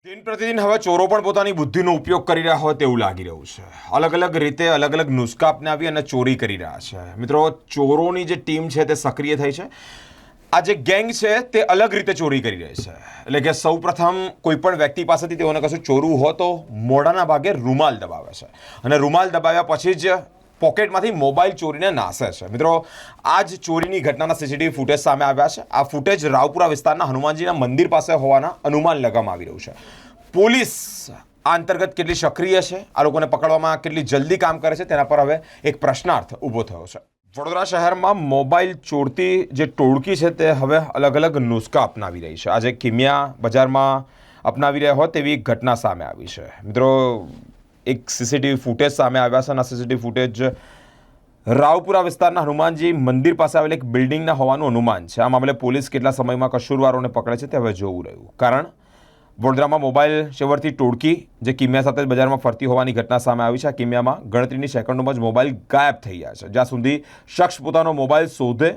દિન પ્રતિદિન હવે ચોરો પણ પોતાની બુદ્ધિનો ઉપયોગ કરી રહ્યા હોય તેવું લાગી રહ્યું છે. અલગ અલગ રીતે અલગ અલગ નુસ્ખા અપનાવી અને ચોરી કરી રહ્યા છે. મિત્રો, ચોરોની જે ટીમ છે તે સક્રિય થઈ છે. આ જે ગેંગ છે તે અલગ રીતે ચોરી કરી રહી છે. એટલે કે સૌપ્રથમ કોઈ પણ વ્યક્તિ પાસેથી તેઓને કશું ચોરવું હોય તો મોઢાના ભાગે રૂમાલ દબાવે છે અને રૂમાલ દબાવ્યા પછી જ પોકેટમાંથી મોબાઈલ ચોરીને નાસે છે. મિત્રો, આ જ ચોરીની ઘટનાના સીસીટીવી ફૂટેજ સામે આવ્યા છે. આ ફૂટેજ રાવપુરા વિસ્તારના હનુમાનજીના મંદિર પાસે હોવાના અનુમાન લગાવવામાં આવી રહ્યું છે. પોલીસ આ અંતર્ગત કેટલી સક્રિય છે, આ લોકોને પકડવામાં કેટલી જલ્દી કામ કરે છે, તેના પર હવે એક પ્રશ્નાર્થ ઊભો થયો છે. વડોદરા શહેરમાં મોબાઈલ ચોરતી જે ટોળકી છે તે હવે અલગ અલગ નુસ્ખા અપનાવી રહી છે. આજે કિમિયા બજારમાં અપનાવી રહ્યા હોય તેવી એક ઘટના સામે આવી છે. મિત્રો, એક સીસીટીવી ફૂટેજ સામે આવ્યા છે અને આ સીસીટીવી ફૂટેજ રાવપુરા વિસ્તારના હનુમાનજી મંદિર પાસે આવેલ એક બિલ્ડિંગના હોવાનું અનુમાન છે. આ મામલે પોલીસ કેટલા સમયમાં કસૂરવારોને પકડે છે તે હવે જોવું રહ્યું. કારણ વડોદરામાં મોબાઈલ સેવરથી ટોળકી જે કિમિયા સાથે બજારમાં ફરતી હોવાની ઘટના સામે આવી છે. આ કિમિયામાં ગણતરીની સેકન્ડોમાં જ મોબાઈલ ગાયબ થઈ ગયા છે. જ્યાં સુધી શખ્સ પોતાનો મોબાઈલ શોધે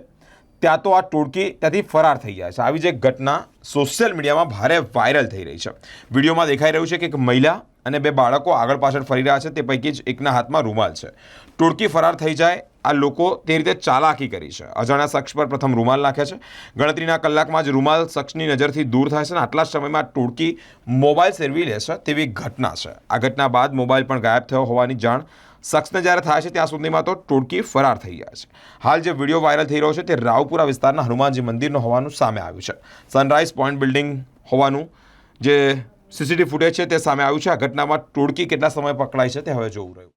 ત્યાં તો આ ટોળકી ત્યાંથી ફરાર થઈ જાય છે. આવી જ એક ઘટના સોશિયલ મીડિયામાં ભારે વાયરલ થઈ રહી છે. વિડીયોમાં દેખાઈ રહ્યું છે કે એક મહિલા અને બે બાળકો આગળ પાછળ ફરી રહ્યા છે. તે પૈકી જ એકના હાથમાં રૂમાલ છે. ટોળકી ફરાર થઈ જાય આ લોકો તે રીતે ચાલાકી કરી છે. અજાણ્યા શખ્સ પર પ્રથમ રૂમાલ નાખે છે. ગણતરીના કલાકમાં જ રૂમાલ શખ્સની નજરથી દૂર થાય છે અને આટલા જ સમયમાં ટોળકી મોબાઈલ સેરવી લે છે તેવી ઘટના છે. આ ઘટના બાદ મોબાઈલ પણ ગાયબ થયો હોવાની જાણ શખ્સને જ્યારે થાય છે ત્યાં સુધીમાં તો ટોળકી ફરાર થઈ જાય છે. હાલ જે વિડીયો વાયરલ થઈ રહ્યો છે તે રાવપુરા વિસ્તારના હનુમાનજી મંદિરનો હોવાનું સામે આવ્યું છે. સનરાઈઝ પોઈન્ટ બિલ્ડિંગ હોવાનું જે સીસીટીવી ફૂટેજ છે તે સામે આવ્યું છે. આ ઘટનામાં ટોળકી કેટલા સમય પકડાય છે તે હવે જોવું રહ્યું.